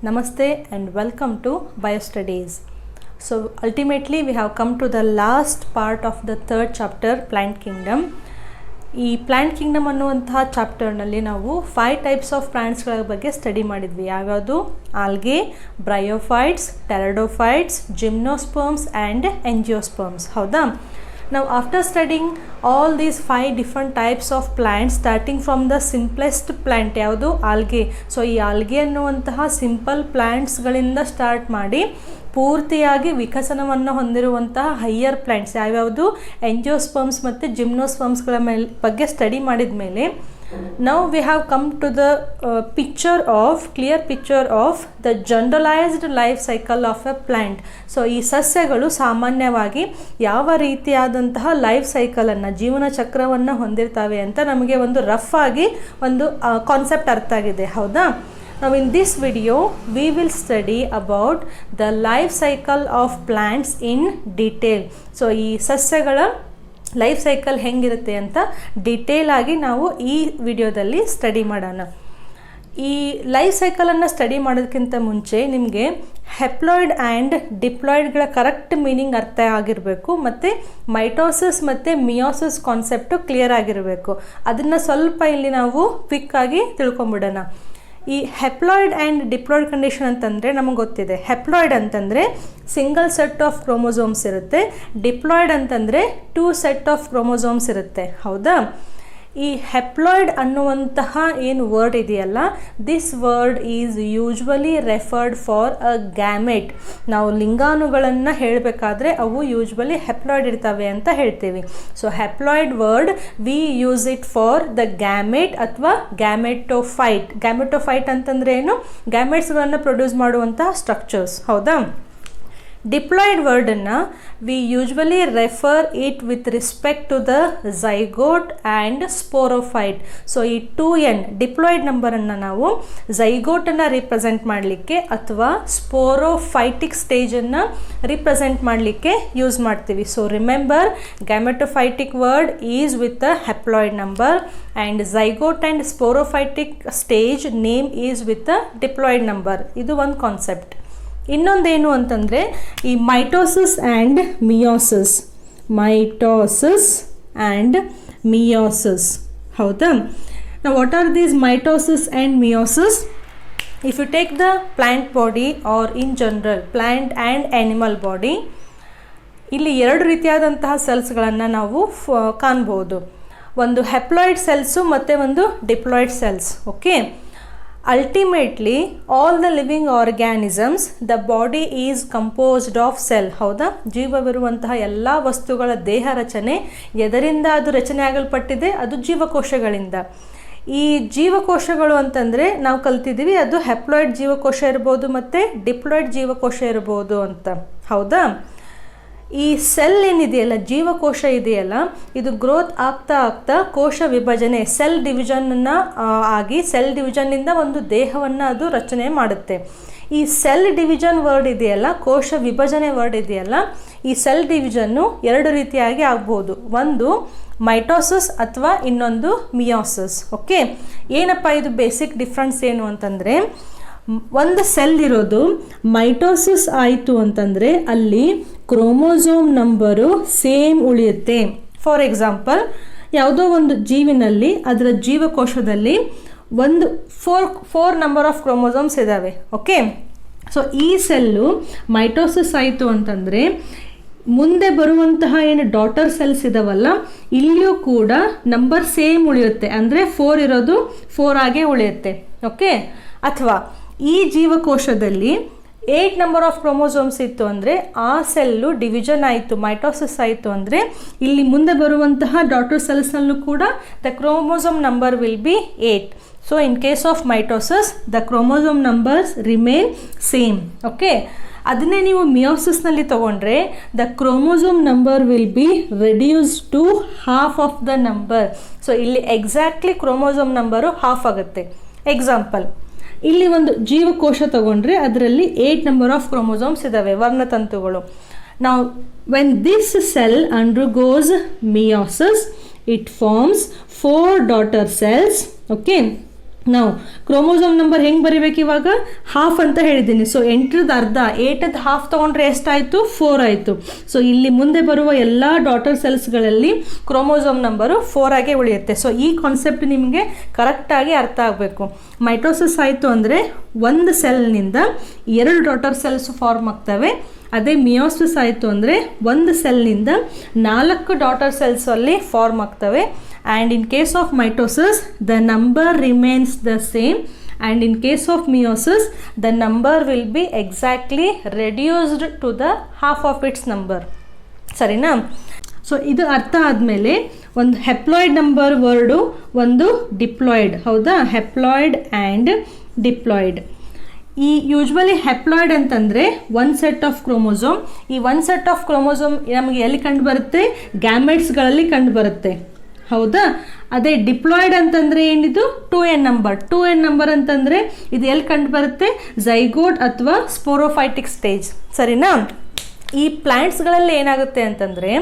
Namaste and welcome to BioStudies. So ultimately we have come to the last part of the third chapter, Plant Kingdom. ಈ plant Kingdom ಅನ್ನುವಂತಹ ಚಾಪ್ಟರ್ನಲ್ಲಿ ನಾವು 5 types of ಪ್ಲಾಂಟ್ಸ್ಗಳ ಬಗ್ಗೆ study ಮಾಡಿದ್ವಿ. ಯಾವ್ಯಾವುದು? Algae, bryophytes, pteridophytes, gymnosperms and angiosperms. ಹೌದಾ? Now after studying all these 5 different types of plants, starting from the simplest plant ಯಾವುದು? Algae. So ಈ algae ಅನ್ನುವಂತಹ ಸಿಂಪಲ್ ಪ್ಲ್ಯಾಂಟ್ಸ್ಗಳಿಂದ ಸ್ಟಾರ್ಟ್ ಮಾಡಿ ಪೂರ್ತಿಯಾಗಿ ವಿಕಸನವನ್ನು ಹೊಂದಿರುವಂತಹ ಹೈಯರ್ ಪ್ಲ್ಯಾಂಟ್ಸ್ ಯಾವ್ಯಾವುದು? ಎಂಜಿಯೋಸ್ಪರ್ಮ್ಸ್ ಮತ್ತು ಜಿಮ್ನೋಸ್ಪರ್ಮ್ಸ್ಗಳ ಬಗ್ಗೆ ಸ್ಟಡಿ ಮಾಡಿದ ಮೇಲೆ now we have come to the clear picture of the generalized life cycle of a plant. So ಈ ಸಸ್ಯಗಳು ಸಾಮಾನ್ಯವಾಗಿ ಯಾವ ರೀತಿಯಾದಂತಹ ಲೈಫ್ ಸೈಕಲನ್ನು, ಜೀವನ ಚಕ್ರವನ್ನು ಹೊಂದಿರ್ತವೆ ಅಂತ ನಮಗೆ ಒಂದು ರಫ್ ಆಗಿ ಒಂದು ಕಾನ್ಸೆಪ್ಟ್ ಅರ್ಥ ಆಗಿದೆ. ಹೌದಾ? Now in this video we will study about the life cycle of plants in detail. So ಈ ಸಸ್ಯಗಳ ಲೈಫ್ ಸೈಕಲ್ ಹೆಂಗಿರುತ್ತೆ ಅಂತ ಡಿಟೇಲ್ ಆಗಿ ನಾವು ಈ ವಿಡಿಯೋದಲ್ಲಿ ಸ್ಟಡಿ ಮಾಡೋಣ. ಈ ಲೈಫ್ ಸೈಕಲನ್ನು ಸ್ಟಡಿ ಮಾಡೋದಕ್ಕಿಂತ ಮುಂಚೆ ನಿಮಗೆ ಹೆಪ್ಲಾಯ್ಡ್ ಆ್ಯಂಡ್ ಡಿಪ್ಲಾಯ್ಡ್ಗಳ ಕರೆಕ್ಟ್ ಮೀನಿಂಗ್ ಅರ್ಥ ಆಗಿರಬೇಕು, ಮತ್ತು ಮೈಟೋಸಿಸ್ ಮತ್ತು ಮಿಯೋಸಿಸ್ ಕಾನ್ಸೆಪ್ಟು ಕ್ಲಿಯರ್ ಆಗಿರಬೇಕು. ಅದನ್ನು ಸ್ವಲ್ಪ ಇಲ್ಲಿ ನಾವು ಕ್ವಿಕ್ಕಾಗಿ ತಿಳ್ಕೊಂಬಿಡೋಣ. ಈ ಹೆಪ್ಲಾಯ್ಡ್ ಆ್ಯಂಡ್ ಡಿಪ್ಲಾಯ್ಡ್ ಕಂಡೀಷನ್ ಅಂತಂದರೆ ನಮಗೆ ಗೊತ್ತಿದೆ. ಹೆಪ್ಲಾಯ್ಡ್ ಅಂತಂದರೆ ಸಿಂಗಲ್ ಸೆಟ್ ಆಫ್ ಕ್ರೋಮೋಸೋಮ್ಸ್ ಇರುತ್ತೆ, ಡಿಪ್ಲಾಯ್ಡ್ ಅಂತಂದರೆ 2 ಸೆಟ್ ಆಫ್ ಕ್ರೋಮೋಸೋಮ್ಸ್ ಇರುತ್ತೆ. ಹೌದಾ? ಈ ಹೆಪ್ಲಾಯ್ಡ್ ಅನ್ನುವಂತಹ ಏನು ವರ್ಡ್ ಇದೆಯಲ್ಲ, this word is usually referred for a gamete. ನಾವು ಲಿಂಗಾಣುಗಳನ್ನು ಹೇಳಬೇಕಾದ್ರೆ ಅವು ಯೂಶ್ವಲಿ ಹೆಪ್ಲಾಯ್ಡ್ ಇರ್ತವೆ ಅಂತ ಹೇಳ್ತೀವಿ. So haploid word we use it for the gamete ಅಥವಾ ಗ್ಯಾಮೆಟೋಫೈಟ್. ಗ್ಯಾಮೆಟೋಫೈಟ್ ಅಂತಂದರೆ ಏನು? ಗ್ಯಾಮೆಟ್ಸ್ಗಳನ್ನು ಪ್ರೊಡ್ಯೂಸ್ ಮಾಡುವಂತಹ ಸ್ಟ್ರಕ್ಚರ್ಸ್. ಹೌದಾ? ಡಿಪ್ಲಾಯ್ಡ್ ವರ್ಡನ್ನು we usually refer it with respect to the zygote and sporophyte. So ಈ 2n ಡಿಪ್ಲಾಯ್ಡ್ ನಂಬರನ್ನು ನಾವು ಝೈಗೋಟನ್ನು ರಿಪ್ರೆಸೆಂಟ್ ಮಾಡಲಿಕ್ಕೆ ಅಥವಾ ಸ್ಪೋರೋಫೈಟಿಕ್ ಸ್ಟೇಜನ್ನು ರಿಪ್ರೆಸೆಂಟ್ ಮಾಡಲಿಕ್ಕೆ ಯೂಸ್ ಮಾಡ್ತೀವಿ. So remember, gametophytic word is with a haploid number and zygote and sporophytic stage name is with a diploid number. ಇದು ಒಂದು ಕಾನ್ಸೆಪ್ಟ್. ಇನ್ನೊಂದೇನು ಅಂತಂದರೆ ಈ mitosis and meiosis. Mitosis and meiosis. ಹೌದಾ? ನಾ what are these mitosis and meiosis? If you take the plant body or in general plant and animal body, ಇಲ್ಲಿ 2 ರೀತಿಯಾದಂತಹ ಸೆಲ್ಸ್ಗಳನ್ನು ನಾವು ಕಾಣ್ಬೋದು. ಒಂದು ಹೆಪ್ಲಾಯ್ಡ್ ಸೆಲ್ಸು ಮತ್ತು ಒಂದು diploid cells. Okay? Ultimately all the living organisms, the body is composed of cell. ಹೌದಾ? ಜೀವವಿರುವಂತಹ ಎಲ್ಲ ವಸ್ತುಗಳ ದೇಹ ರಚನೆ ಎದರಿಂದ ಅದು ರಚನೆ ಆಗಲ್ಪಟ್ಟಿದೆ? ಅದು ಜೀವಕೋಶಗಳಿಂದ. ಈ ಜೀವಕೋಶಗಳು ಅಂತಂದರೆ ನಾವು ಕಲ್ತಿದ್ದೀವಿ ಅದು ಹೆಪ್ಲಾಯ್ಡ್ ಜೀವಕೋಶ ಇರ್ಬೋದು ಮತ್ತು ಡಿಪ್ಲಾಯ್ಡ್ ಜೀವಕೋಶ ಇರ್ಬೋದು ಅಂತ. ಹೌದಾ? ಈ ಸೆಲ್ ಏನಿದೆಯಲ್ಲ, ಜೀವಕೋಶ ಇದೆಯಲ್ಲ, ಇದು ಗ್ರೋತ್ ಆಗ್ತಾ ಆಗ್ತಾ ಕೋಶ ವಿಭಜನೆ, ಸೆಲ್ ಡಿವಿಷನ್ನ ಆಗಿ ಸೆಲ್ ಡಿವಿಷನ್ನಿಂದ ಒಂದು ದೇಹವನ್ನು ಅದು ರಚನೆ ಮಾಡುತ್ತೆ. ಈ ಸೆಲ್ ಡಿವಿಷನ್ ವರ್ಡ್ ಇದೆಯಲ್ಲ, ಕೋಶ ವಿಭಜನೆ ವರ್ಡ್ ಇದೆಯಲ್ಲ, ಈ ಸೆಲ್ ಡಿವಿಷನ್ನು 2 ರೀತಿಯಾಗಿ ಆಗ್ಬೋದು. ಒಂದು ಮೈಟೋಸಿಸ್ ಅಥವಾ ಇನ್ನೊಂದು ಮಿಯೋಸಿಸ್. ಓಕೆ? ಏನಪ್ಪ ಇದು ಬೇಸಿಕ್ ಡಿಫ್ರೆನ್ಸ್ ಏನು ಅಂತಂದರೆ, ಒಂದು ಸೆಲ್ ಇರೋದು ಮೈಟೋಸಿಸ್ ಆಯಿತು ಅಂತಂದರೆ ಅಲ್ಲಿ ಕ್ರೋಮೋಸೋಮ್ ನಂಬರು ಸೇಮ್ ಉಳಿಯುತ್ತೆ. ಫಾರ್ ಎಕ್ಸಾಂಪಲ್, ಯಾವುದೋ ಒಂದು ಜೀವಿನಲ್ಲಿ ಅದರ ಜೀವಕೋಶದಲ್ಲಿ ಒಂದು 4 ನಂಬರ್ ಆಫ್ ಕ್ರೋಮೋಸೋಮ್ಸ್ ಇದ್ದಾವೆ. ಓಕೆ? ಸೊ ಈ ಸೆಲ್ಲು ಮೈಟೋಸಿಸ್ ಆಯಿತು ಅಂತಂದರೆ ಮುಂದೆ ಬರುವಂತಹ ಏನು ಡಾಟರ್ ಸೆಲ್ಸ್ ಇದಾವಲ್ಲ, ಇಲ್ಲಿಯೂ ಕೂಡ ನಂಬರ್ ಸೇಮ್ ಉಳಿಯುತ್ತೆ. ಅಂದರೆ 4 ಇರೋದು 4 ಆಗೇ ಉಳಿಯುತ್ತೆ. ಓಕೆ? ಅಥವಾ ಈ ಜೀವಕೋಶದಲ್ಲಿ 8 ನಂಬರ್ ಆಫ್ ಕ್ರೋಮೋಸೋಮ್ಸ್ ಇತ್ತು ಅಂದರೆ ಆ ಸೆಲ್ಲು ಡಿವಿಷನ್ ಆಯಿತು, ಮೈಟೋಸಿಸ್ ಆಯಿತು ಅಂದರೆ ಇಲ್ಲಿ ಮುಂದೆ ಬರುವಂತಹ ಡಾಟರ್ ಸೆಲ್ಸ್ನಲ್ಲೂ ಕೂಡ the chromosome number will be 8. So in case of mitosis the chromosome numbers remain same. Okay? ಅದನ್ನೇ ನೀವು ಮಿಯೋಸಿಸ್ನಲ್ಲಿ ತೊಗೊಂಡ್ರೆ the chromosome number will be reduce to half of the number. So ಇಲ್ಲಿ ಎಕ್ಸಾಕ್ಟ್ಲಿ ಕ್ರೋಮೋಸೋಮ್ ನಂಬರು ಹಾಫ್ ಆಗುತ್ತೆ. Example, ಇಲ್ಲಿ ಒಂದು ಜೀವಕೋಶ ತಗೊಂಡ್ರೆ ಅದರಲ್ಲಿ 8 ನಂಬರ್ ಆಫ್ ಕ್ರೋಮೋಸೋಮ್ಸ್ ಇದ್ದಾವೆ, ವರ್ಣತಂತುಗಳು. ನಾವು when this cell undergoes meiosis, it forms 4 daughter cells. Okay? ನಾವು ಕ್ರೋಮೋಸೋಮ್ ನಂಬರ್ ಹೆಂಗೆ ಬರಿಬೇಕು ಇವಾಗ ಹಾಫ್ ಅಂತ ಹೇಳಿದ್ದೀನಿ. ಸೊ 8ರ ಅರ್ಧ 8ದ ಹಾಫ್ ತೊಗೊಂಡ್ರೆ ಎಷ್ಟಾಯಿತು 4 ಆಯಿತು. ಸೊ ಇಲ್ಲಿ ಮುಂದೆ ಬರುವ ಎಲ್ಲ ಡಾಟರ್ ಸೆಲ್ಸ್ಗಳಲ್ಲಿ ಕ್ರೋಮೋಸೋಮ್ ನಂಬರು 4 ಆಗೇ ಉಳಿಯುತ್ತೆ. ಸೊ ಈ ಕಾನ್ಸೆಪ್ಟ್ ನಿಮಗೆ ಕರೆಕ್ಟಾಗಿ ಅರ್ಥ ಆಗಬೇಕು. ಮೈಟೋಸಿಸ್ ಆಯಿತು ಅಂದರೆ ಒಂದು ಸೆಲ್ನಿಂದ 2 ಡಾಟರ್ ಸೆಲ್ಸ್ ಫಾರ್ಮ್ ಆಗ್ತವೆ. ಅದೇ ಮಿಯೋಸಿಸ್ ಆಯಿತು ಅಂದರೆ ಒಂದು ಸೆಲ್ನಿಂದ 4 ಡಾಟರ್ ಸೆಲ್ಸ್ ಅಲ್ಲಿ ಫಾರ್ಮ್ ಆಗ್ತವೆ. And in case of mitosis the number remains the same, and in case of meiosis the number will be exactly reduced to the half of its number. ಸರಿನಾ? So ಇದು ಅರ್ಥ ಆದಮೇಲೆ ಒಂದು haploid number word, ಒಂದು diploid. ಹೌದಾ? Haploid and diploid. ಈ usually haploid ಅಂತಂದರೆ one set of chromosome. ಈ ಒನ್ ಸೆಟ್ ಆಫ್ ಕ್ರೋಮೋಸೋಮ್ ನಮಗೆ ಎಲ್ಲಿ ಕಂಡು ಬರುತ್ತೆ? ಗ್ಯಾಮೆಟ್ಸ್ಗಳಲ್ಲಿ ಕಂಡು ಬರುತ್ತೆ. ಹೌದಾ? ಅದೇ ಡಿಪ್ಲಾಯ್ಡ್ ಅಂತಂದರೆ ಏನಿದು? 2n number. 2n ನಂಬರ್ ಅಂತಂದರೆ ಇದು ಎಲ್ಲಿ ಕಂಡು ಬರುತ್ತೆ? ಝೈಗೋಟ್ ಅಥವಾ ಸ್ಪೋರೋಫೈಟಿಕ್ ಸ್ಟೇಜ್. ಸರಿನಾ? ಈ ಪ್ಲ್ಯಾಂಟ್ಸ್ಗಳಲ್ಲಿ ಏನಾಗುತ್ತೆ ಅಂತಂದರೆ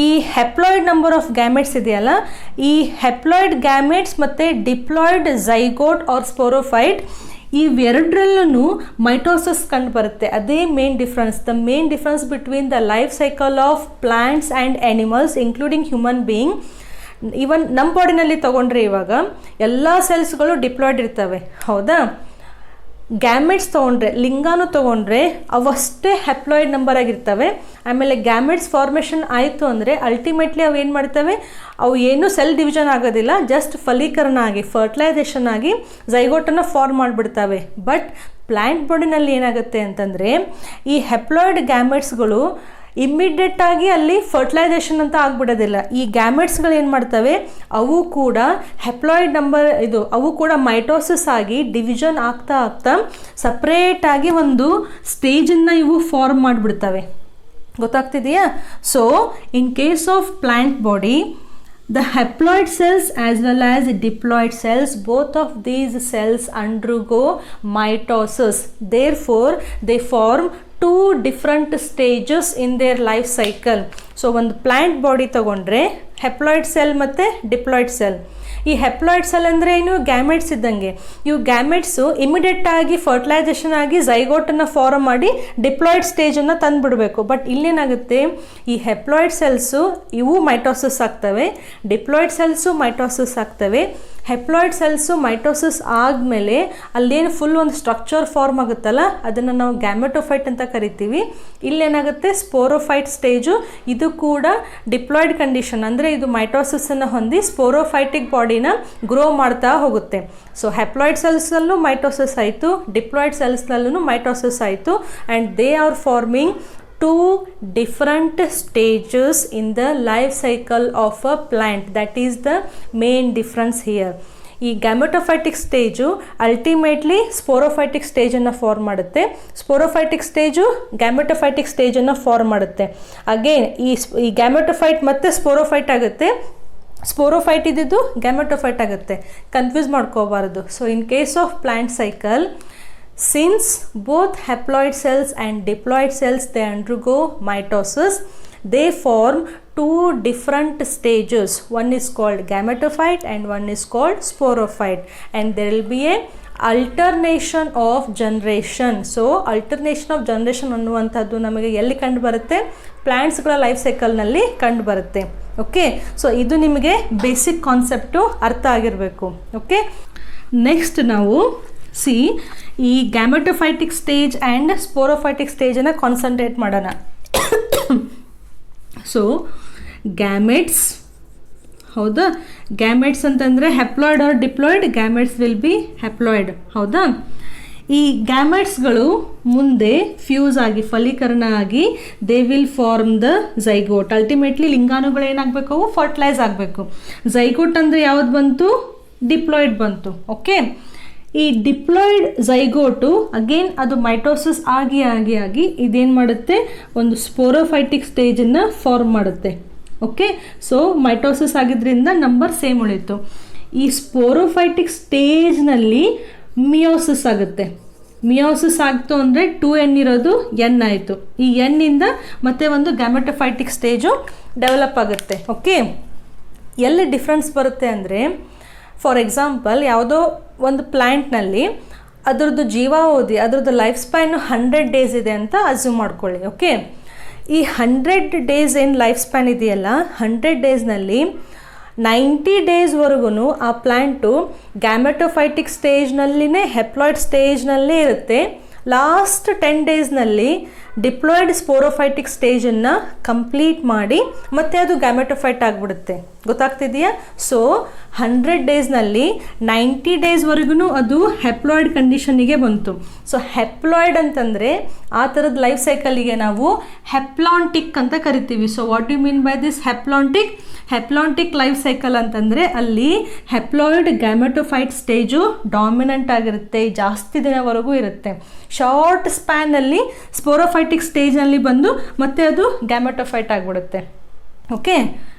ಈ ಹೆಪ್ಲಾಯ್ಡ್ ನಂಬರ್ ಆಫ್ ಗ್ಯಾಮೆಟ್ಸ್ ಇದೆಯಲ್ಲ, ಈ ಹೆಪ್ಲಾಯ್ಡ್ ಗ್ಯಾಮೆಟ್ಸ್ ಮತ್ತು ಡಿಪ್ಲಾಯ್ಡ್ ಝೈಗೋಟ್ ಆರ್ ಸ್ಪೋರೋಫೈಟ್ ಇವೆರಡರಲ್ಲೂ ಮೈಟೋಸಿಸ್ ಕಂಡು ಬರುತ್ತೆ. ಅದೇ main difference. The main difference between the life cycle of plants and animals including human being. Even ನಮ್ಮ ಬಾಡಿನಲ್ಲಿ ತೊಗೊಂಡ್ರೆ ಇವಾಗ ಎಲ್ಲ ಸೆಲ್ಸ್ಗಳು ಡಿಪ್ಲಾಯ್ಡ್ ಇರ್ತವೆ. ಹೌದಾ? ಗ್ಯಾಮೆಟ್ಸ್ ತೊಗೊಂಡ್ರೆ, ಲಿಂಗಾನು ತೊಗೊಂಡ್ರೆ ಅವಷ್ಟೇ ಹೆಪ್ಲಾಯ್ಡ್ ನಂಬರ್ ಆಗಿರ್ತವೆ. ಆಮೇಲೆ ಗ್ಯಾಮೆಟ್ಸ್ ಫಾರ್ಮೇಷನ್ ಆಯಿತು ಅಂದರೆ ಅಲ್ಟಿಮೇಟ್ಲಿ ಅವು ಏನು ಮಾಡ್ತವೆ? ಅವು ಏನೂ ಸೆಲ್ ಡಿವಿಷನ್ ಆಗೋದಿಲ್ಲ, ಜಸ್ಟ್ ಫಲೀಕರಣ ಆಗಿ ಫರ್ಟಿಲೈಸೇಷನ್ ಆಗಿ ಝೈಗೋಟನ್ನು ಫಾರ್ಮ್ ಮಾಡಿಬಿಡ್ತವೆ. ಬಟ್ ಪ್ಲ್ಯಾಂಟ್ ಬಾಡಿನಲ್ಲಿ ಏನಾಗುತ್ತೆ ಅಂತಂದರೆ ಈ ಹೆಪ್ಲಾಯ್ಡ್ ಗ್ಯಾಮೆಟ್ಸ್ಗಳು ಇಮ್ಮಿಡಿಯೇಟಾಗಿ ಅಲ್ಲಿ ಫರ್ಟಿಲೈಸೇಷನ್ ಅಂತ ಆಗಿಬಿಡೋದಿಲ್ಲ. ಈ ಗ್ಯಾಮೆಟ್ಸ್ಗಳು ಏನು ಮಾಡ್ತವೆ? ಅವು ಕೂಡ ಹೆಪ್ಲಾಯ್ಡ್ ನಂಬರ್ ಅವು ಕೂಡ ಮೈಟೋಸಿಸ್ ಆಗಿ ಡಿವಿಷನ್ ಆಗ್ತಾ ಆಗ್ತಾ ಸಪ್ರೇಟಾಗಿ ಒಂದು ಸ್ಟೇಜನ್ನು ಇವು ಫಾರ್ಮ್ ಮಾಡಿಬಿಡ್ತವೆ. ಗೊತ್ತಾಗ್ತಿದೆಯಾ? So in case of plant body, the haploid cells as well as diploid cells, both of these cells undergo mitosis. Therefore they form 2 different stages in their life cycle. So ಒಂದು plant body ತಗೊಂಡ್ರೆ haploid cell ಮತ್ತು diploid cell. ಈ haploid cell ಅಂದರೆ ಏನು? Gametes ಇದ್ದಂಗೆ. ಇವು gametes ಇಮಿಡಿಯೇಟಾಗಿ fertilisation ಆಗಿ ಝೈಗೋಟನ್ನು ಫಾರ್ಮ್ ಮಾಡಿ ಡಿಪ್ಲಾಯ್ಡ್ ಸ್ಟೇಜನ್ನು ತಂದುಬಿಡಬೇಕು. ಬಟ್ ಇಲ್ಲೇನಾಗುತ್ತೆ? ಈ ಹೆಪ್ಲಾಯ್ಡ್ ಸೆಲ್ಸು ಇವು ಮೈಟೋಸಿಸ್ ಆಗ್ತವೆ, ಡಿಪ್ಲಾಯ್ಡ್ ಸೆಲ್ಸು ಮೈಟೋಸಿಸ್ ಆಗ್ತವೆ. ಹೆಪ್ಲಾಯ್ಡ್ ಸೆಲ್ಸು ಮೈಟೋಸಿಸ್ ಆದಮೇಲೆ ಅಲ್ಲೇನು ಫುಲ್ ಒಂದು ಸ್ಟ್ರಕ್ಚರ್ ಫಾರ್ಮ್ ಆಗುತ್ತಲ್ಲ, ಅದನ್ನು ನಾವು ಗ್ಯಾಮೆಟೋಫೈಟ್ ಅಂತ ಕರಿತೀವಿ. ಇಲ್ಲೇನಾಗುತ್ತೆ? Sporophyte stage. ಇದು ಕೂಡ ಡಿಪ್ಲಾಯ್ಡ್ ಕಂಡೀಷನ್, ಅಂದರೆ ಇದು ಮೈಟೋಸಿಸನ್ನು ಹೊಂದಿ ಸ್ಪೋರೋಫೈಟಿಕ್ ಬಾಡಿನ ಗ್ರೋ ಮಾಡ್ತಾ ಹೋಗುತ್ತೆ. ಸೊ ಹೆಪ್ಲಾಯ್ಡ್ ಸೆಲ್ಸಲ್ಲೂ ಮೈಟೋಸಿಸ್ ಆಯಿತು, ಡಿಪ್ಲಾಯ್ಡ್ ಸೆಲ್ಸ್ನಲ್ಲೂ ಮೈಟೋಸಿಸ್ ಆಯಿತು, and they are farming 2 different stages in the life cycle of a plant. That is the main difference here. ಈ ಗ್ಯಾಮೆಟೋಫೈಟಿಕ್ ಸ್ಟೇಜು ಅಲ್ಟಿಮೇಟ್ಲಿ ಸ್ಪೋರೋಫೈಟಿಕ್ ಸ್ಟೇಜನ್ನು ಫಾರ್ಮ್ ಮಾಡುತ್ತೆ. Sporophytic stage gametophytic ಸ್ಟೇಜನ್ನು form ಮಾಡುತ್ತೆ. Again ಈ gametophyte ಮತ್ತು sporophyte ಆಗುತ್ತೆ, sporophyte ಇದ್ದಿದ್ದು gametophyte ಆಗುತ್ತೆ. ಕನ್ಫ್ಯೂಸ್ ಮಾಡ್ಕೋಬಾರ್ದು. So in case of plant cycle, since both haploid cells and diploid cells they undergo mitosis, they form 2 different stages. One is called gametophyte and one is called sporophyte, and there will be a alternation of generation. So alternation of generation ಅನ್ನುವಂಥದ್ದು ನಮಗೆ ಎಲ್ಲಿ ಕಂಡು ಬರುತ್ತೆ? ಪ್ಲ್ಯಾಂಟ್ಸ್ಗಳ life ಸೈಕಲ್ನಲ್ಲಿ ಕಂಡು ಬರುತ್ತೆ. Okay, so ಇದು ನಿಮಗೆ basic concept ಅರ್ಥ ಆಗಿರಬೇಕು. ಓಕೆ, ನೆಕ್ಸ್ಟ್ ನಾವು ಈ ಗ್ಯಾಮೆಟೋಫೈಟಿಕ್ ಸ್ಟೇಜ್ ಆ್ಯಂಡ್ ಸ್ಪೋರೋಫೈಟಿಕ್ ಸ್ಟೇಜನ್ನು ಕಾನ್ಸಂಟ್ರೇಟ್ ಮಾಡೋಣ. ಸೊ ಗ್ಯಾಮೆಟ್ಸ್, ಹೌದಾ? ಗ್ಯಾಮೆಟ್ಸ್ ಅಂತಂದರೆ haploid or diploid? Gametes will be haploid. ಹೌದಾ? ಈ ಗ್ಯಾಮೆಟ್ಸ್ಗಳು ಮುಂದೆ ಫ್ಯೂಸ್ ಆಗಿ ಫಲೀಕರಣ ಆಗಿ they will form the zygote. Ultimately ಲಿಂಗಾಣುಗಳು ಏನಾಗಬೇಕು? ಅವು ಫರ್ಟಿಲೈಸ್ ಆಗಬೇಕು. ಝೈಗೋಟ್ ಅಂದರೆ ಯಾವುದು ಬಂತು? ಡಿಪ್ಲಾಯ್ಡ್ ಬಂತು. ಓಕೆ, ಈ ಡಿಪ್ಲಾಯ್ಡ್ ಝೈಗೋಟು ಅಗೇನ್ ಅದು ಮೈಟೋಸಿಸ್ ಆಗಿ ಆಗಿ ಆಗಿ ಇದೇನು ಮಾಡುತ್ತೆ? ಒಂದು ಸ್ಪೋರೋಫೈಟಿಕ್ ಸ್ಟೇಜನ್ನು ಫಾರ್ಮ್ ಮಾಡುತ್ತೆ. ಓಕೆ, ಸೊ ಮೈಟೋಸಿಸ್ ಆಗಿದ್ದರಿಂದ ನಂಬರ್ ಸೇಮ್ ಉಳಿತು. ಈ ಸ್ಪೋರೋಫೈಟಿಕ್ ಸ್ಟೇಜ್ನಲ್ಲಿ ಮಿಯೋಸಿಸ್ ಆಗುತ್ತೆ. ಮಿಯೋಸಿಸ್ ಆಗ್ತು ಅಂದರೆ 2n ಇರೋದು n ಆಯಿತು. ಈ n ಮತ್ತೆ ಒಂದು ಗ್ಯಾಮೆಟೋಫೈಟಿಕ್ ಸ್ಟೇಜು ಡೆವಲಪ್ ಆಗುತ್ತೆ. ಓಕೆ, ಎಲ್ಲಿ ಡಿಫ್ರೆನ್ಸ್ ಬರುತ್ತೆ ಅಂದರೆ ಫಾರ್ ಎಕ್ಸಾಂಪಲ್ ಯಾವುದೋ ಒಂದು ಪ್ಲ್ಯಾಂಟ್ನಲ್ಲಿ ಅದರದ್ದು ಜೀವಾವಧಿ, ಅದರದ್ದು ಲೈಫ್ ಸ್ಪ್ಯಾನು 100 ಡೇಸ್ ಇದೆ ಅಂತ ಅಸ್ಯೂಮ್ ಮಾಡ್ಕೊಳ್ಳಿ. ಓಕೆ, ಈ 100 ಡೇಸ್ ಏನು ಲೈಫ್ ಸ್ಪ್ಯಾನ್ ಇದೆಯಲ್ಲ, 100 ಡೇಸ್ನಲ್ಲಿ 90 ಡೇಸ್ವರೆಗೂ ಆ ಪ್ಲ್ಯಾಂಟು ಗ್ಯಾಮೆಟೋಫೈಟಿಕ್ ಸ್ಟೇಜ್ನಲ್ಲಿನೇ ಹೆಪ್ಲಾಯ್ಡ್ ಸ್ಟೇಜ್ನಲ್ಲೇ ಇರುತ್ತೆ. ಲಾಸ್ಟ್ 10 ಡೇಸ್ನಲ್ಲಿ ಡಿಪ್ಲಾಯ್ಡ್ ಸ್ಪೋರೋಫೈಟಿಕ್ ಸ್ಟೇಜನ್ನು ಕಂಪ್ಲೀಟ್ ಮಾಡಿ ಮತ್ತೆ ಅದು ಗ್ಯಾಮೆಟೋಫೈಟ್ ಆಗಿಬಿಡುತ್ತೆ. ಗೊತ್ತಾಗ್ತಿದೆಯಾ? ಸೊ 100 ಡೇಸ್ನಲ್ಲಿ 90 ಡೇಸ್ವರೆಗೂ ಅದು ಹೆಪ್ಲಾಯ್ಡ್ ಕಂಡೀಷನಿಗೆ ಬಂತು. ಸೊ ಹೆಪ್ಲಾಯ್ಡ್ ಅಂತಂದರೆ ಆ ಥರದ ಲೈಫ್ ಸೈಕಲಿಗೆ ನಾವು ಹೆಪ್ಲಾಂಟಿಕ್ ಅಂತ ಕರಿತೀವಿ. So what you mean by this haplontic? Haplontic life cycle ಅಂತಂದರೆ ಅಲ್ಲಿ ಹೆಪ್ಲಾಯ್ಡ್ ಗ್ಯಾಮೆಟೋಫೈಟ್ ಸ್ಟೇಜು ಡಾಮಿನೆಂಟ್ ಆಗಿರುತ್ತೆ, ಜಾಸ್ತಿ ದಿನವರೆಗೂ ಇರುತ್ತೆ. ಶಾರ್ಟ್ ಸ್ಪ್ಯಾನಲ್ಲಿ ಸ್ಪೋರೋಫೈಟಿಕ್ ಸ್ಟೇಜ್ನಲ್ಲಿ ಬಂದು ಮತ್ತೆ ಅದು ಗ್ಯಾಮೆಟೋಫೈಟ್ ಆಗಿಬಿಡುತ್ತೆ. ಓಕೆ,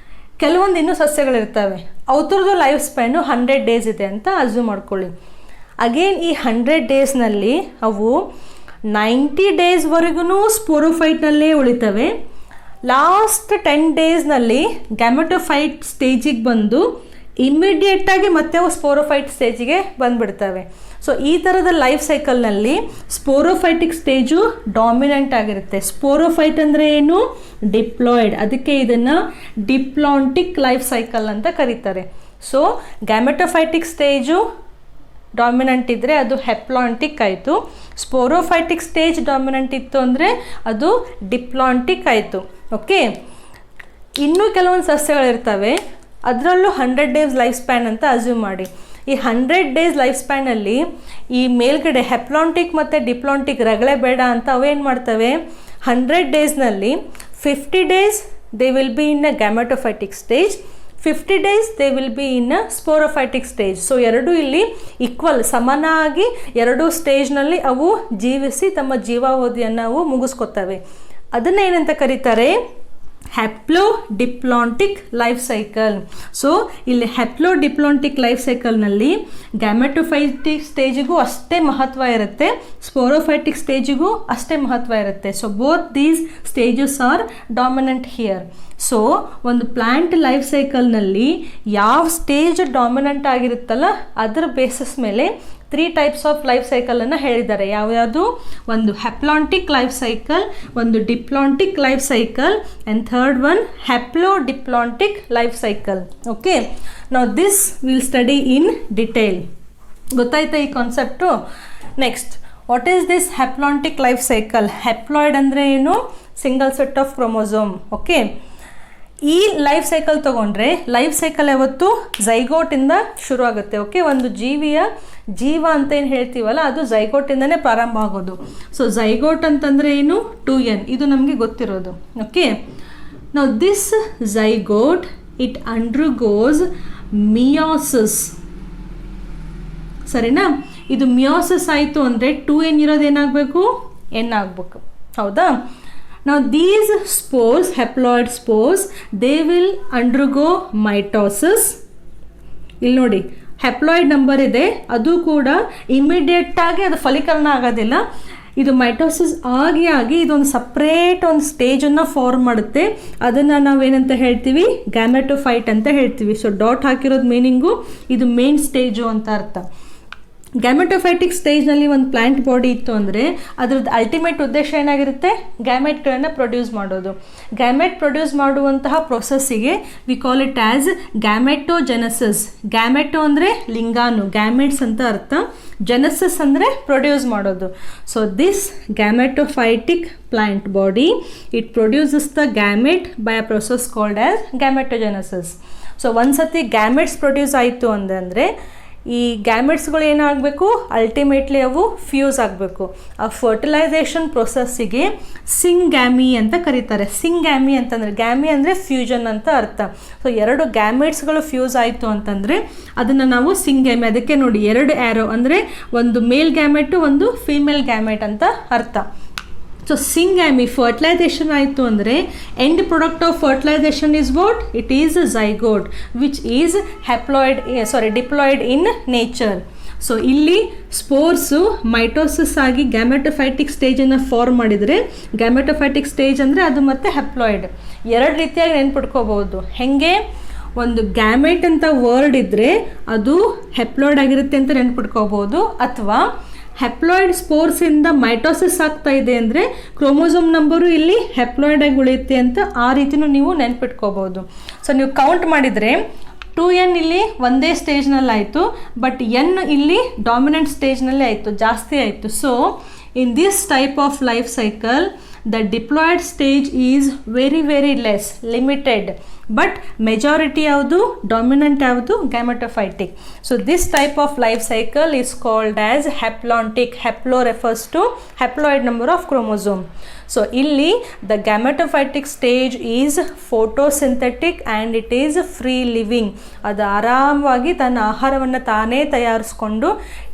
ಕೆಲವೊಂದು ಇನ್ನೂ ಸಸ್ಯಗಳಿರ್ತವೆ, ಅವ್ರದ್ದು ಲೈಫ್ ಸ್ಪ್ಯಾನು 100 ಡೇಸ್ ಇದೆ ಅಂತ ಅಸ್ಯೂಮ್ ಮಾಡ್ಕೊಳ್ಳಿ. ಅಗೇನ್ ಈ 100 ಡೇಸ್ನಲ್ಲಿ ಅವು 90 ಡೇಸ್ವರೆಗೂ ಸ್ಪೋರೋಫೈಟ್ನಲ್ಲೇ ಉಳಿತವೆ. ಲಾಸ್ಟ್ 10 ಡೇಸ್ನಲ್ಲಿ ಗ್ಯಾಮೆಟೋಫೈಟ್ ಸ್ಟೇಜಿಗೆ ಬಂದು ಇಮ್ಮಿಡಿಯೇಟಾಗಿ ಮತ್ತೆ ಅವು ಸ್ಪೋರೋಫೈಟ್ ಸ್ಟೇಜಿಗೆ ಬಂದುಬಿಡ್ತವೆ. ಸೊ ಈ ಥರದ ಲೈಫ್ ಸೈಕಲ್ನಲ್ಲಿ ಸ್ಪೋರೋಫೈಟಿಕ್ ಸ್ಟೇಜು ಡಾಮಿನೆಂಟ್ ಆಗಿರುತ್ತೆ. ಸ್ಪೋರೋಫೈಟ್ ಅಂದರೆ ಏನು? ಡಿಪ್ಲಾಯ್ಡ್. ಅದಕ್ಕೆ ಇದನ್ನು ಡಿಪ್ಲಾಂಟಿಕ್ ಲೈಫ್ ಸೈಕಲ್ ಅಂತ ಕರೀತಾರೆ. ಸೊ ಗ್ಯಾಮೆಟೋಫೈಟಿಕ್ ಸ್ಟೇಜು ಡಾಮಿನೆಂಟ್ ಇದ್ದರೆ ಅದು ಹೆಪ್ಲಾಂಟಿಕ್ ಆಯಿತು. ಸ್ಪೋರೋಫೈಟಿಕ್ ಸ್ಟೇಜ್ ಡಾಮಿನೆಂಟ್ ಇತ್ತು ಅಂದರೆ ಅದು ಡಿಪ್ಲಾಂಟಿಕ್ ಆಯಿತು. ಓಕೆ, ಇನ್ನೂ ಕೆಲವೊಂದು ಸಸ್ಯಗಳಿರ್ತವೆ, ಅದರಲ್ಲೂ 100 ಡೇಸ್ ಲೈಫ್ ಸ್ಪ್ಯಾನ್ ಅಂತ ಅಸ್ಯೂಮ್ ಮಾಡಿ. ಈ 100 ಡೇಸ್ ಲೈಫ್ ಸ್ಪ್ಯಾನಲ್ಲಿ ಈ ಮೇಲ್ಗಡೆ ಹೆಪ್ಲಾಂಟಿಕ್ ಮತ್ತು ಡಿಪ್ಲಾಂಟಿಕ್ ರಗಳೆ ಬೇಡ ಅಂತ ಅವೇನು ಮಾಡ್ತವೆ, 100 ಡೇಸ್ನಲ್ಲಿ 50 days they will be in a gametophytic stage, 50 days they will be in a sporophytic stage. ಸೊ ಎರಡೂ ಇಲ್ಲಿ ಈಕ್ವಲ್, ಸಮನಾಗಿ ಎರಡೂ ಸ್ಟೇಜ್ನಲ್ಲಿ ಅವು ಜೀವಿಸಿ ತಮ್ಮ ಜೀವಾವಧಿಯನ್ನು ಅವು ಮುಗಿಸ್ಕೊತವೆ. ಅದನ್ನು ಏನಂತ ಕರೀತಾರೆ? Haplodiplontic life cycle. ಸೊ ಇಲ್ಲಿ ಹೆಪ್ಲೋಡಿಪ್ಲಾಂಟಿಕ್ ಲೈಫ್ ಸೈಕಲ್ನಲ್ಲಿ ಗ್ಯಾಮೆಟೋಫೈಟಿಕ್ ಸ್ಟೇಜಿಗೂ ಅಷ್ಟೇ ಮಹತ್ವ ಇರುತ್ತೆ, ಸ್ಪೋರೋಫೈಟಿಕ್ ಸ್ಟೇಜಿಗೂ ಅಷ್ಟೇ ಮಹತ್ವ ಇರುತ್ತೆ. So both these stages are dominant here. So ಒಂದು ಪ್ಲ್ಯಾಂಟ್ ಲೈಫ್ ಸೈಕಲ್ನಲ್ಲಿ ಯಾವ ಸ್ಟೇಜ್ ಡಾಮಿನೆಂಟ್ ಆಗಿರುತ್ತಲ್ಲ ಅದರ ಬೇಸಿಸ್ ಮೇಲೆ 3 ಟೈಪ್ಸ್ ಆಫ್ ಲೈಫ್ ಸೈಕಲನ್ನು ಹೇಳಿದ್ದಾರೆ. ಯಾವ್ಯಾವುದು? ಒಂದು ಹೆಪ್ಲಾಂಟಿಕ್ ಲೈಫ್ ಸೈಕಲ್, ಒಂದು diplontic life cycle, and third one haplodiplontic life cycle. Okay, ನಾವು this will study in detail. ಗೊತ್ತಾಯ್ತಾ ಈ concept? Next, what is this haplontic life cycle? Haploid ಅಂದರೆ ಏನು? Single set of chromosome. Okay, ಈ life cycle ತೊಗೊಂಡ್ರೆ life cycle ಯಾವತ್ತು ಝೈಗೋಟಿಂದ ಶುರು ಆಗುತ್ತೆ. ಓಕೆ, ಒಂದು ಜೀವಿಯ ಜೀವ ಅಂತ ಏನು ಹೇಳ್ತೀವಲ್ಲ ಅದು ಝೈಗೋಟಿಂದನೇ ಪ್ರಾರಂಭ ಆಗೋದು. ಸೊ ಝೈಗೋಟ್ ಅಂತಂದರೆ ಏನು? 2n, ಇದು ನಮಗೆ ಗೊತ್ತಿರೋದು. ಓಕೆ, ನಾವು this zygote it undergoes meiosis. ಸರಿನಾ? ಇದು ಮಿಯೋಸಿಸ್ ಆಯಿತು ಅಂದರೆ 2n ಇರೋದು ಏನಾಗಬೇಕು? n ಆಗಬೇಕು. ಹೌದಾ? Now these spores, haploid spores, they will undergo mitosis. ಇಲ್ಲಿ ನೋಡಿ, ಹೆಪ್ಲಾಯ್ಡ್ ನಂಬರ್ ಇದೆ, ಅದು ಕೂಡ ಇಮಿಡಿಯೇಟಾಗಿ ಅದು ಫಲೀಕರಣ ಆಗೋದಿಲ್ಲ. ಇದು ಮೈಟೋಸಿಸ್ ಆಗಿ ಇದೊಂದು ಸಪ್ರೇಟ್ ಒಂದು ಸ್ಟೇಜನ್ನು ಫಾರ್ಮ್ ಮಾಡುತ್ತೆ. ಅದನ್ನು ನಾವೇನಂತ ಹೇಳ್ತೀವಿ? ಗ್ಯಾಮೆಟೋಫೈಟ್ ಅಂತ ಹೇಳ್ತೀವಿ. ಸೊ ಡಾಟ್ ಹಾಕಿರೋದು ಮೀನಿಂಗು ಇದು ಮೇನ್ ಸ್ಟೇಜು ಅಂತ ಅರ್ಥ. ಗ್ಯಾಮೆಟೋಫೈಟಿಕ್ ಸ್ಟೇಜ್ನಲ್ಲಿ ಒಂದು ಪ್ಲ್ಯಾಂಟ್ ಬಾಡಿ ಇತ್ತು ಅಂದರೆ ಅದರದ್ದು ಅಲ್ಟಿಮೇಟ್ ಉದ್ದೇಶ ಏನಾಗಿರುತ್ತೆ? ಗ್ಯಾಮೆಟ್ಗಳನ್ನು ಪ್ರೊಡ್ಯೂಸ್ ಮಾಡೋದು. ಗ್ಯಾಮೆಟ್ ಪ್ರೊಡ್ಯೂಸ್ ಮಾಡುವಂತಹ ಪ್ರೊಸೆಸ್ಸಿಗೆ we call it as gametogenesis. Gameto ಅಂದರೆ ಲಿಂಗಾಣು, ಗ್ಯಾಮೆಟ್ಸ್ ಅಂತ ಅರ್ಥ. ಜೆನಸಿಸ್ ಅಂದರೆ ಪ್ರೊಡ್ಯೂಸ್ ಮಾಡೋದು. So this gametophytic plant body it produces the gamete by a process called as gametogenesis. So ಒಂದು ಸತಿ ಗ್ಯಾಮೆಟ್ಸ್ ಪ್ರೊಡ್ಯೂಸ್ ಆಯಿತು ಅಂದರೆ ಈ ಗ್ಯಾಮೆಟ್ಸ್ಗಳು ಏನಾಗಬೇಕು? ಅಲ್ಟಿಮೇಟ್ಲಿ ಅವು ಫ್ಯೂಸ್ ಆಗಬೇಕು. ಆ ಫರ್ಟಿಲೈಸೇಷನ್ ಪ್ರೊಸೆಸ್ಸಿಗೆ ಸಿಂಗ್ಯಾಮಿ ಅಂತ ಕರೀತಾರೆ. ಸಿಂಗ್ಯಾಮಿ ಅಂತಂದರೆ, ಗ್ಯಾಮಿ ಅಂದರೆ ಫ್ಯೂಷನ್ ಅಂತ ಅರ್ಥ. ಸೊ ಎರಡು ಗ್ಯಾಮೆಟ್ಸ್ಗಳು ಫ್ಯೂಸ್ ಆಯಿತು ಅಂತಂದರೆ ಅದನ್ನು ನಾವು ಸಿಂಗ್ಯಾಮಿ. ಅದಕ್ಕೆ ನೋಡಿ 2 ಆ್ಯರೋ ಅಂದರೆ ಒಂದು ಮೇಲ್ ಗ್ಯಾಮೆಟು, ಒಂದು ಫೀಮೇಲ್ ಗ್ಯಾಮೆಟ್ ಅಂತ ಅರ್ಥ. ಸೊ ಸಿಂಗ್ಯಾಮಿ ಫರ್ಟಿಲೈಸೇಷನ್ ಆಯಿತು ಅಂದರೆ end product of fertilization is what? It is zygote which is diploid in nature. So ಇಲ್ಲಿ ಸ್ಪೋರ್ಸು ಮೈಟೋಸಿಸ್ ಆಗಿ ಗ್ಯಾಮೆಟೋಫೈಟಿಕ್ ಸ್ಟೇಜನ್ನು ಫಾರ್ಮ್ ಮಾಡಿದರೆ, ಗ್ಯಾಮೆಟೋಫೈಟಿಕ್ ಸ್ಟೇಜ್ ಅಂದರೆ ಅದು ಮತ್ತೆ ಹೆಪ್ಲಾಯ್ಡ್. 2 ರೀತಿಯಾಗಿ ನೆನ್ಪಿಟ್ಕೋಬಹುದು. ಹೇಗೆ? ಒಂದು ಗ್ಯಾಮೆಟ್ ಅಂತ ವರ್ಡ್ ಇದ್ದರೆ ಅದು ಹೆಪ್ಲಾಯ್ಡ್ ಆಗಿರುತ್ತೆ ಅಂತ ನೆನ್ಪಿಟ್ಕೋಬೋದು, ಅಥವಾ ಹೆಪ್ಲಾಯ್ಡ್ ಸ್ಪೋರ್ಸಿಂದ ಮೈಟೋಸಿಸ್ ಆಗ್ತಾ ಇದೆ ಅಂದರೆ ಕ್ರೋಮೋಸೋಮ್ ನಂಬರು ಇಲ್ಲಿ ಹೆಪ್ಲಾಯ್ಡ್ ಆಗಿ ಉಳಿಯುತ್ತೆ ಅಂತ ಆ ರೀತಿಯೂ ನೀವು ನೆನ್ಪಿಟ್ಕೋಬೋದು. ಸೊ ನೀವು ಕೌಂಟ್ ಮಾಡಿದರೆ 2n ಇಲ್ಲಿ ಒಂದೇ ಸ್ಟೇಜ್ನಲ್ಲಿ ಆಯಿತು, ಬಟ್ n ಇಲ್ಲಿ ಡಾಮಿನೆಂಟ್ ಸ್ಟೇಜ್ನಲ್ಲಿ ಆಯಿತು, ಜಾಸ್ತಿ ಆಯಿತು. So in this type of life cycle the diploid stage is very less, limited, but majority ಯಾವುದು dominant ಯಾವುದು gametophytic. So this type of life cycle is called as haplontic. Haplo refers to haploid number of chromosome. So ಇಲ್ಲಿ the gametophytic stage is photosynthetic and it is free living. ಅದು ಆರಾಮವಾಗಿ ತನ್ನ ಆಹಾರವನ್ನು ತಾನೇ ತಯಾರಿಸ್ಕೊಂಡು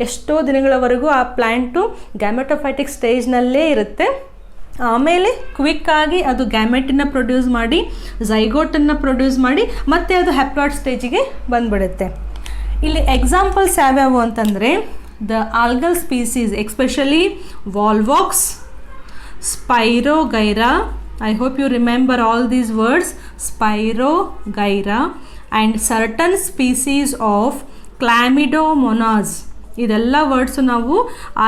ಎಷ್ಟೋ ದಿನಗಳವರೆಗೂ ಆ ಪ್ಲ್ಯಾಂಟು ಗ್ಯಾಮೆಟೋಫೈಟಿಕ್ ಸ್ಟೇಜ್ನಲ್ಲೇ ಇರುತ್ತೆ. ಆಮೇಲೆ ಕ್ವಿಕ್ಕಾಗಿ ಅದು ಗ್ಯಾಮೆಟನ್ನು ಪ್ರೊಡ್ಯೂಸ್ ಮಾಡಿ ಝೈಗೋಟನ್ನು ಪ್ರೊಡ್ಯೂಸ್ ಮಾಡಿ ಮತ್ತೆ ಅದು ಹೆಪ್ಲಾಯ್ಡ್ ಸ್ಟೇಜಿಗೆ ಬಂದುಬಿಡುತ್ತೆ. ಇಲ್ಲಿ ಎಕ್ಸಾಂಪಲ್ಸ್ ಯಾವ್ಯಾವು ಅಂತಂದರೆ the algal species, especially Volvox, Spirogyra, I hope you remember all these words, Spirogyra and certain species of Chlamydomonas. ಇದೆಲ್ಲ ವರ್ಡ್ಸು ನಾವು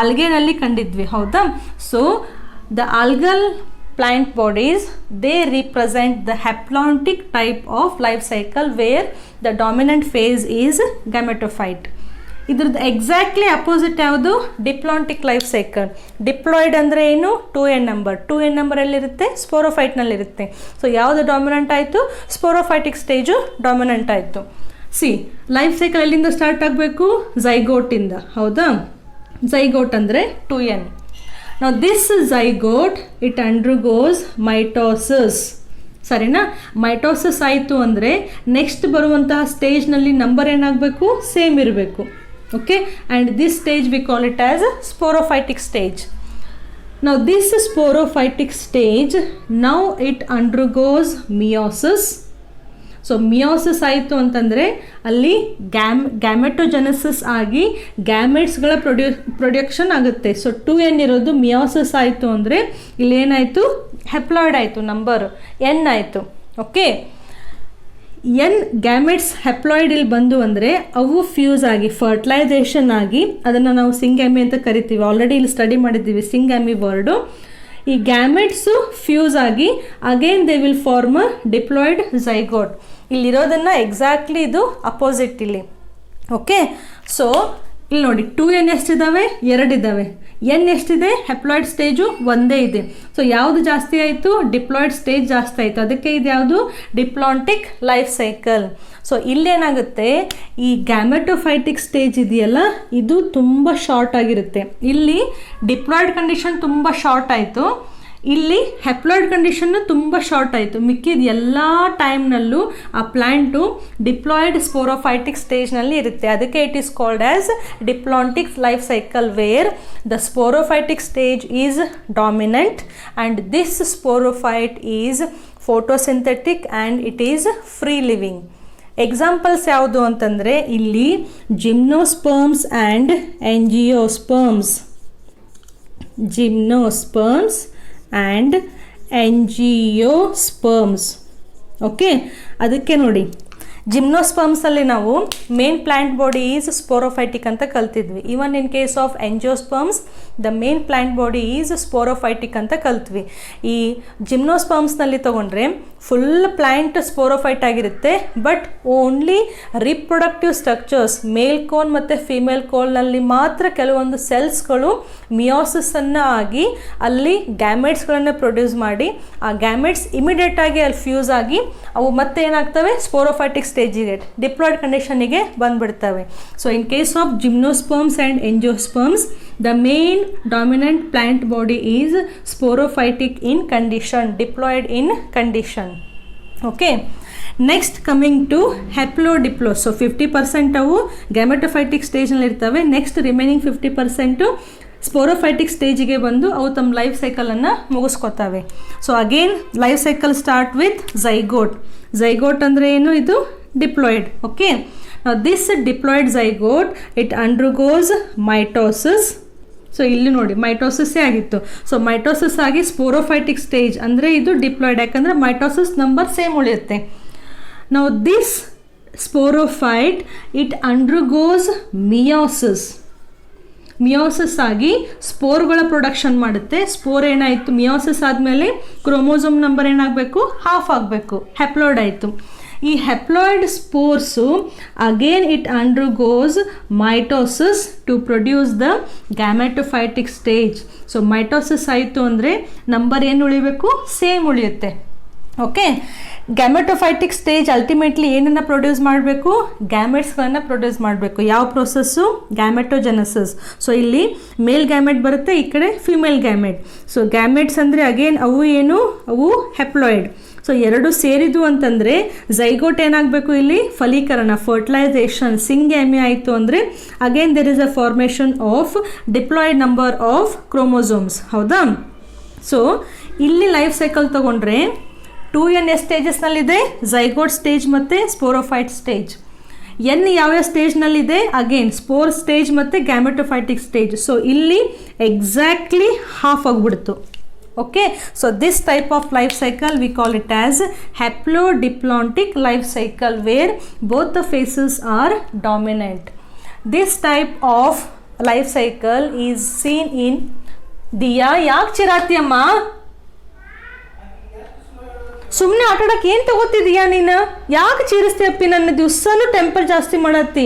ಆಲ್ಗೆನಲ್ಲಿ ಕಂಡಿದ್ವಿ, ಹೌದಾ? So the algal plant bodies, they represent the haplontic type of life cycle where the dominant phase is gametophyte. ಇದ್ರದ್ದು exactly opposite ಯಾವುದು? Diplontic life cycle. Diploid ಅಂದರೆ ಏನು? 2n number. 2n ನಂಬರಲ್ಲಿರುತ್ತೆ, ಸ್ಪೋರೋಫೈಟ್ನಲ್ಲಿರುತ್ತೆ. So ಯಾವುದು ಡಾಮಿನೆಂಟ್ ಆಯಿತು? ಸ್ಪೋರೋಫೈಟಿಕ್ ಸ್ಟೇಜು ಡಾಮಿನೆಂಟ್ ಆಯಿತು. Life cycle ಎಲ್ಲಿಂದ start ಆಗಬೇಕು? ಝೈಗೋಟಿಂದ, ಹೌದಾ? ಝೈಗೋಟ್ ಅಂದರೆ 2n. Now this zygote, it undergoes mitosis. ಸರಿನಾ? ಮೈಟೋಸಿಸ್ ಆಯಿತು ಅಂದರೆ ನೆಕ್ಸ್ಟ್ ಬರುವಂತಹ ಸ್ಟೇಜ್ನಲ್ಲಿ ನಂಬರ್ ಏನಾಗಬೇಕು? ಸೇಮ್ ಇರಬೇಕು. Okay, and this stage V call it as sporophytic stage. Now this sporophytic stage, now it undergoes meiosis. So meiosis ಆಯಿತು ಅಂತಂದರೆ ಅಲ್ಲಿ ಗ್ಯಾಮೆಟೋಜೆನೆಸಿಸ್ ಆಗಿ ಗ್ಯಾಮೆಟ್ಸ್ಗಳ ಪ್ರೊಡಕ್ಷನ್ ಆಗುತ್ತೆ. ಸೊ 2n ಇರೋದು ಮಿಯೋಸಿಸ್ ಆಯಿತು ಅಂದರೆ ಇಲ್ಲಿ ಏನಾಯಿತು? ಹೆಪ್ಲಾಯ್ಡ್ ಆಯಿತು, ನಂಬರು n ಆಯಿತು. ಓಕೆ, n ಗ್ಯಾಮೆಟ್ಸ್ ಹೆಪ್ಲಾಯ್ಡ್ ಇಲ್ಲಿ ಬಂದು ಅಂದರೆ ಅವು ಫ್ಯೂಸ್ ಆಗಿ ಫರ್ಟಿಲೈಸೇಷನ್ ಆಗಿ ಅದನ್ನು ನಾವು ಸಿಂಗ್ಯಾಮಿ ಅಂತ ಕರಿತೀವಿ. ಆಲ್ರೆಡಿ ಇಲ್ಲಿ ಸ್ಟಡಿ ಮಾಡಿದ್ದೀವಿ ಸಿಂಗ್ಯಾಮಿ ವರ್ಡು. ಈ ಗ್ಯಾಮೆಟ್ಸು ಫ್ಯೂಸ್ ಆಗಿ again they will form a diploid zygote. ಇಲ್ಲಿರೋದನ್ನು ಎಕ್ಸಾಕ್ಟ್ಲಿ ಇದು ಅಪೋಸಿಟ್ ಇಲ್ಲಿ. ಓಕೆ, ಸೊ ಇಲ್ಲಿ ನೋಡಿ 2n ಎಷ್ಟಿದ್ದಾವೆ? 2 ಇದ್ದಾವೆ. n ಎಷ್ಟಿದೆ? ಹೆಪ್ಲಾಯ್ಡ್ ಸ್ಟೇಜು ಒಂದೇ ಇದೆ. ಸೊ ಯಾವುದು ಜಾಸ್ತಿ ಆಯಿತು? ಡಿಪ್ಲಾಯ್ಡ್ ಸ್ಟೇಜ್ ಜಾಸ್ತಿ ಆಯಿತು. ಅದಕ್ಕೆ ಇದು ಯಾವುದು? Diplontic life cycle. ಸೊ ಇಲ್ಲೇನಾಗುತ್ತೆ? ಈ ಗ್ಯಾಮೆಟೋಫೈಟಿಕ್ ಸ್ಟೇಜ್ ಇದೆಯಲ್ಲ, ಇದು ತುಂಬ ಶಾರ್ಟ್ ಆಗಿರುತ್ತೆ. ಇಲ್ಲಿ ಡಿಪ್ಲಾಯ್ಡ್ ಕಂಡೀಷನ್ ತುಂಬ ಶಾರ್ಟ್ ಆಯಿತು, ಇಲ್ಲಿ ಹೆಪ್ಲಾಯ್ಡ್ ಕಂಡೀಷನ್ನು ತುಂಬ ಶಾರ್ಟ್ ಆಯಿತು. ಮಿಕ್ಕಿದ ಎಲ್ಲ ಟೈಮ್ನಲ್ಲೂ ಆ ಪ್ಲ್ಯಾಂಟು ಡಿಪ್ಲಾಯ್ಡ್ ಸ್ಪೋರೋಫೈಟಿಕ್ ಸ್ಟೇಜ್ನಲ್ಲಿ ಇರುತ್ತೆ. ಅದಕ್ಕೆ it is called as diplontic life cycle where the sporophytic stage is dominant and this sporophyte is photosynthetic and it is free living. Examples ಯಾವುದು ಅಂತಂದರೆ ಇಲ್ಲಿ gymnosperms and angiosperms. Gymnosperms and angiosperms. Okay, ಅದಕ್ಕೆ ನೋಡಿ ಜಿಮ್ನೋಸ್ಪರ್ಮ್ಸಲ್ಲಿ ನಾವು main plant body is sporophytic ಅಂತ ಕಲ್ತಿದ್ವಿ. Even in case of angiosperms the main plant body is sporophytic ಅಂತ ಕಲ್ತ್ವಿ. ಈ ಜಿಮ್ನೋಸ್ಪರ್ಮ್ಸ್ನಲ್ಲಿ ತೊಗೊಂಡ್ರೆ ಫುಲ್ ಪ್ಲ್ಯಾಂಟ್ ಸ್ಪೋರೋಫೈಟ್ ಆಗಿರುತ್ತೆ, but only reproductive structures mail cone ಮತ್ತು ಫಿಮೇಲ್ ಕೋಲ್ನಲ್ಲಿ ಮಾತ್ರ ಕೆಲವೊಂದು ಸೆಲ್ಸ್ಗಳು ಮಿಯೋಸಿಸನ್ನು ಆಗಿ ಅಲ್ಲಿ ಗ್ಯಾಮೆಟ್ಸ್ಗಳನ್ನು ಪ್ರೊಡ್ಯೂಸ್ ಮಾಡಿ ಆ ಗ್ಯಾಮೆಟ್ಸ್ ಇಮಿಡಿಯೇಟಾಗಿ ಅಲ್ಲಿ ಫ್ಯೂಸ್ ಆಗಿ ಅವು ಮತ್ತೆ ಏನಾಗ್ತವೆ? ಸ್ಪೋರೋಫೈಟಿಕ್ ಸ್ಟೇಜಿಗೆ ಡಿಪ್ಲಾಯ್ಡ್ ಕಂಡೀಷನಿಗೆ ಬಂದುಬಿಡ್ತವೆ. So in case of gymnosperms and angiosperms the main dominant plant body is sporophytic in condition, diploid in condition. Okay, next coming to haplodiplo. So 50% ಅವು ಗ್ಯಾಮೆಟೋಫೈಟಿಕ್ ಸ್ಟೇಜ್ನಲ್ಲಿ ಇರ್ತವೆ. ನೆಕ್ಸ್ಟ್ ರಿಮೈನಿಂಗ್ 50% ಸ್ಪೋರೋಫೈಟಿಕ್ ಸ್ಟೇಜಿಗೆ ಬಂದು ಅವು ತಮ್ಮ ಲೈಫ್ ಸೈಕಲನ್ನು ಮುಗಿಸ್ಕೊತವೆ. So again life cycle start with zygote. Zygote ಅಂದರೆ ಏನು? ಇದು diploid. Okay, now this diploid zygote it undergoes mitosis. So ಇಲ್ಲಿ ನೋಡಿ ಮೈಟೋಸಿಸ್ಸೇ ಆಗಿತ್ತು. ಸೊ ಮೈಟೋಸಿಸ್ ಆಗಿ ಸ್ಪೋರೋಫೈಟಿಕ್ ಸ್ಟೇಜ್ ಅಂದರೆ ಇದು ಡಿಪ್ಲಾಯ್ಡ್, ಯಾಕಂದರೆ ಮೈಟೋಸಿಸ್ ನಂಬರ್ ಸೇಮ್ ಉಳಿಯುತ್ತೆ. ನಾವು this sporophyte, it undergoes meiosis. Meiosis ಆಗಿ ಸ್ಪೋರ್ಗಳ ಪ್ರೊಡಕ್ಷನ್ ಮಾಡುತ್ತೆ. ಸ್ಪೋರ್ ಏನಾಯಿತು, ಮಿಯೋಸಿಸ್ ಆದಮೇಲೆ ಕ್ರೋಮೋಸೋಮ್ ನಂಬರ್ ಏನಾಗಬೇಕು, ಹಾಫ್ ಆಗಬೇಕು, ಹೆಪ್ಲಾಯ್ಡ್ ಆಯಿತು. ಈ haploid ಸ್ಪೋರ್ಸು again it undergoes mitosis to produce the gametophytic stage. So mitosis ಆಯಿತು ಅಂದರೆ ನಂಬರ್ ಏನು ಉಳಿಬೇಕು, ಸೇಮ್ ಉಳಿಯುತ್ತೆ. ಓಕೆ, ಗ್ಯಾಮೆಟೋಫೈಟಿಕ್ ಸ್ಟೇಜ್ ಅಲ್ಟಿಮೇಟ್ಲಿ ಏನನ್ನು ಪ್ರೊಡ್ಯೂಸ್ ಮಾಡಬೇಕು, ಗ್ಯಾಮೆಟ್ಸ್ಗಳನ್ನು ಪ್ರೊಡ್ಯೂಸ್ ಮಾಡಬೇಕು. ಯಾವ ಪ್ರೊಸೆಸ್ಸು, ಗ್ಯಾಮೆಟೋಜೆನಸಿಸ್. ಸೊ ಇಲ್ಲಿ ಮೇಲ್ ಗ್ಯಾಮೆಟ್ ಬರುತ್ತೆ, ಈ ಕಡೆ ಫಿಮೇಲ್ ಗ್ಯಾಮೆಟ್. ಸೊ ಗ್ಯಾಮೆಟ್ಸ್ ಅಂದರೆ ಅಗೇನ್ ಅವು ಏನು, ಅವು ಹೆಪ್ಲಾಯ್ಡ್. ಸೊ ಎರಡು ಸೇರಿದು ಅಂತಂದರೆ ಝೈಗೋಟ್ ಏನಾಗಬೇಕು, ಇಲ್ಲಿ ಫಲೀಕರಣ, ಫರ್ಟಿಲೈಸೇಷನ್, ಸಿಂಗ್ಯಾಮಿ ಆಯಿತು ಅಂದರೆ again there is a formation of diploid number of chromosomes. ಹೌದಾ? ಸೊ ಇಲ್ಲಿ ಲೈಫ್ ಸೈಕಲ್ ತೊಗೊಂಡ್ರೆ 2n ಸ್ಟೇಜಸ್ನಲ್ಲಿದೆ, ಝೈಗೋಟ್ ಸ್ಟೇಜ್ ಮತ್ತು ಸ್ಪೋರೋಫೈಟ್ ಸ್ಟೇಜ್. ಎನ್ ಯಾವ್ಯಾವ ಸ್ಟೇಜ್ನಲ್ಲಿದೆ, ಅಗೇನ್ ಸ್ಪೋರ್ ಸ್ಟೇಜ್ ಮತ್ತು ಗ್ಯಾಮೆಟೋಫೈಟಿಕ್ ಸ್ಟೇಜ್. ಸೊ ಇಲ್ಲಿ ಎಕ್ಸಾಕ್ಟ್ಲಿ ಹಾಫ್ ಆಗಿಬಿಡ್ತು. Okay, so this type of life cycle we call it as haplodiplontic life cycle where both the phases are dominant. This type of life cycle is seen in Diya. ಯಾಕೆ ಚಿರಾತಿಯಮ್ಮ, ಸುಮ್ಮನೆ ಆಟಾಡಕ್ಕೆ ಏನು ತಗೋತಿದೀಯಾ ನೀನು? ಯಾಕೆ ಚೀರಿಸ್ತೀಯಪ್ಪಿ? ನನ್ನ ದಿವಸನೂ temper ಜಾಸ್ತಿ ಮಾಡತ್ತಿ.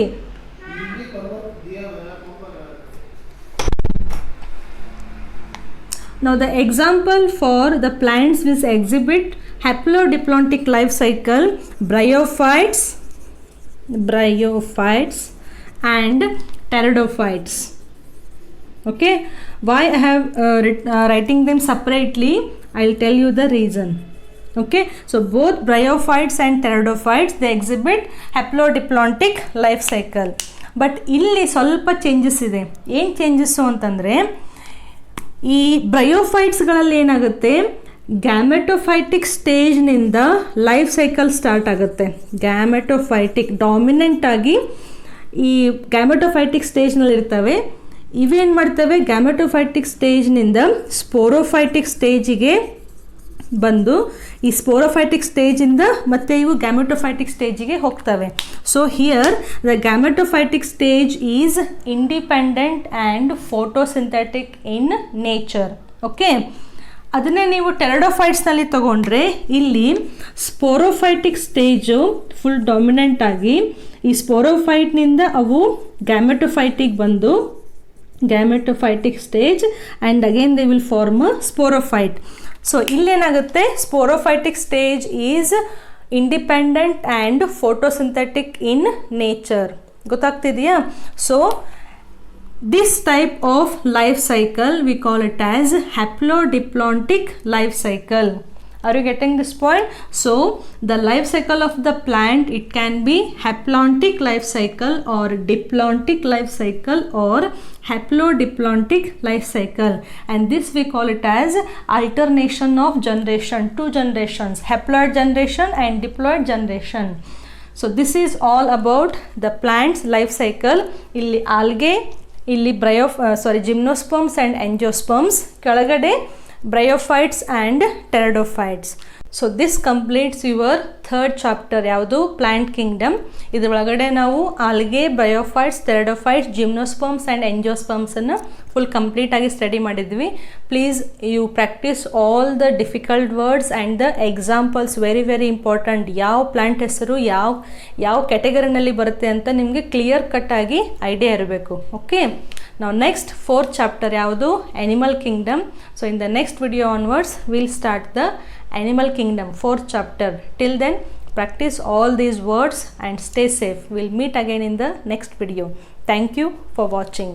Now the example for the plants which exhibit haplodiploidic life cycle, bryophytes and pteridophytes. Okay, why I have writing them separately, I'll tell you the reason. Okay, so both bryophytes and pteridophytes, they exhibit haplodiploidic life cycle. But ಇಲ್ಲಿ ಸ್ವಲ್ಪ changes ಇದೆ. ಏನು changes ಅಂತಂದರೆ, ಈ ಬ್ರಯೋಫೈಟ್ಸ್ಗಳಲ್ಲಿ ಏನಾಗುತ್ತೆ, ಗ್ಯಾಮೆಟೋಫೈಟಿಕ್ ಸ್ಟೇಜ್ನಿಂದ life cycle start ಆಗುತ್ತೆ. ಗ್ಯಾಮೆಟೋಫೈಟಿಕ್ dominant ಆಗಿ ಈ ಗ್ಯಾಮೆಟೋಫೈಟಿಕ್ ಸ್ಟೇಜ್ನಲ್ಲಿ ಇರ್ತವೆ. ಇವೇನು ಮಾಡ್ತವೆ, ಗ್ಯಾಮೆಟೋಫೈಟಿಕ್ ಸ್ಟೇಜ್ನಿಂದ ಸ್ಪೋರೋಫೈಟಿಕ್ ಸ್ಟೇಜಿಗೆ ಬಂದು ಈ ಸ್ಪೋರೋಫೈಟಿಕ್ ಸ್ಟೇಜಿಂದ ಮತ್ತೆ ಇವು ಗ್ಯಾಮೆಟೋಫೈಟಿಕ್ ಸ್ಟೇಜಿಗೆ ಹೋಗ್ತವೆ. So here the gametophytic stage is independent and photosynthetic in nature. Okay, ಅದನ್ನೇ ನೀವು ಟೆರಡೋಫೈಟ್ಸ್ನಲ್ಲಿ ತಗೊಂಡ್ರೆ ಇಲ್ಲಿ ಸ್ಪೋರೋಫೈಟಿಕ್ ಸ್ಟೇಜು ಫುಲ್ ಡಾಮಿನೆಂಟ್ ಆಗಿ ಈ ಸ್ಪೋರೋಫೈಟ್ನಿಂದ ಅವು ಗ್ಯಾಮೆಟೋಫೈಟಿಕ್ ಬಂದು gametophytic stage and again they will form a sporophyte. So ಇಲ್ಲೇನಾಗುತ್ತೆ, sporophytic stage is independent and photosynthetic in nature. ಗೊತ್ತಾಗ್ತಿದೆಯಾ? So this type of life cycle we call it as haplodiploidic life cycle. Are you getting this point? So the life cycle of the plant, it can be haplontic life cycle or diploidic life cycle or haplodiploidic life cycle, and this we call it as alternation of generation, two generations, haploid generation and diploid generation. So this is all about the plant's life cycle. Illi algae, ಇಲ್ಲಿ gymnosperms and angiosperms, ಕೆಳಗಡೆ bryophytes and pteridophytes. So this completes your third chapter. ಯಾವುದು? Plant kingdom. ಇದರೊಳಗಡೆ ನಾವು algae, bryophytes, pteridophytes, gymnosperms and ಎಂಜಿಯೋಸ್ಪರ್ಮ್ಸನ್ನು full ಕಂಪ್ಲೀಟಾಗಿ study ಮಾಡಿದ್ವಿ. Please you practise all the difficult words and the examples. Very very important. ಯಾವ plant ಹೆಸರು ಯಾವ ಕ್ಯಾಟಗರಿನಲ್ಲಿ ಬರುತ್ತೆ ಅಂತ ನಿಮಗೆ ಕ್ಲಿಯರ್ ಕಟ್ಟಾಗಿ ಐಡಿಯಾ ಇರಬೇಕು. ಓಕೆ, ನಾವು ನೆಕ್ಸ್ಟ್ ಫೋರ್ತ್ ಚಾಪ್ಟರ್ ಯಾವುದು? Animal Kingdom. So in the next video onwards will start the Animal Kingdom, 4th chapter. Till then, practice all these words and stay safe. We'll meet again in the next video. Thank you for watching.